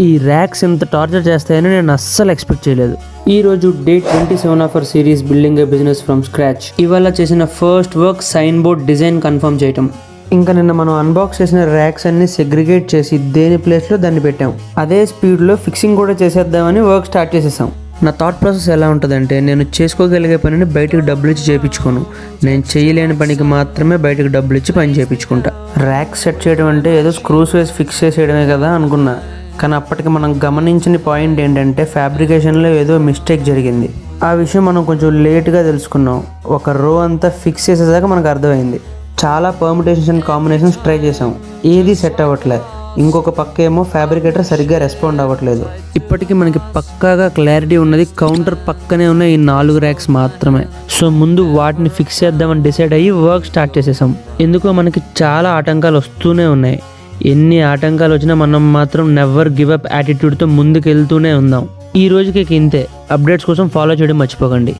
ఈ ర్యాక్స్ ఇంత టార్చర్ చేస్తాయని నేను అస్సలు ఎక్స్పెక్ట్ చేయలేదు. ఈ రోజు day 27 of our series building a business from scratch. ఇవాళ చేసిన first work sign board design confirm చేయటం. ఇంకా నిన్న మనం అన్బాక్స్ చేసిన ర్యాక్స్ అన్ని సెగ్రిగేట్ చేసి దేని ప్లేస్లో దాన్ని పెట్టాం. అదే స్పీడ్లో ఫిక్సింగ్ కూడా చేసేద్దామని వర్క్ స్టార్ట్ చేసేసాం. నా థాట్ ప్రాసెస్ ఎలా ఉంటుందంటే, నేను చేసుకోగలిగే పనిని బయటకు డబ్బులు ఇచ్చి చేయించుకోను. నేను చేయలేని పనికి మాత్రమే బయటకు డబ్బులు ఇచ్చి పని చేయించుకుంటా. ర్యాక్ సెట్ చేయడం అంటే ఏదో స్క్రూస్ వేసి ఫిక్స్ చేసేయడమే కదా అనుకున్నా. కానీ అప్పటికి మనం గమనించిన పాయింట్ ఏంటంటే, ఫ్యాబ్రికేషన్లో ఏదో మిస్టేక్ జరిగింది. ఆ విషయం మనం కొంచెం లేట్గా తెలుసుకున్నాం. ఒక రో అంతా ఫిక్స్ చేసేదాకా మనకు అర్థమైంది. చాలా పర్ముటేషన్స్ అండ్ కాంబినేషన్స్ ట్రై చేసాం, ఏది సెట్ అవ్వట్లేదు. ఇంకొక పక్క ఏమో ఫ్యాబ్రికేటర్ సరిగ్గా రెస్పాండ్ అవ్వట్లేదు. ఇప్పటికీ మనకి పక్కాగా క్లారిటీ ఉన్నది కౌంటర్ పక్కనే ఉన్న ఈ 4 ర్యాక్స్ మాత్రమే. సో ముందు వాటిని ఫిక్స్ చేద్దామని డిసైడ్ అయ్యి వర్క్ స్టార్ట్ చేసేసాం. ఎందుకో మనకి చాలా ఆటంకాలు వస్తూనే ఉన్నాయి. ఎన్ని ఆటంకాలు వచ్చినా మనం మాత్రం నెవర్ గివ్ అప్ యాటిట్యూడ్తో ముందుకు వెళ్తూనే ఉందాం. ఈ రోజుకి ఇంతే. అప్డేట్స్ కోసం ఫాలో చేయడం మర్చిపోకండి.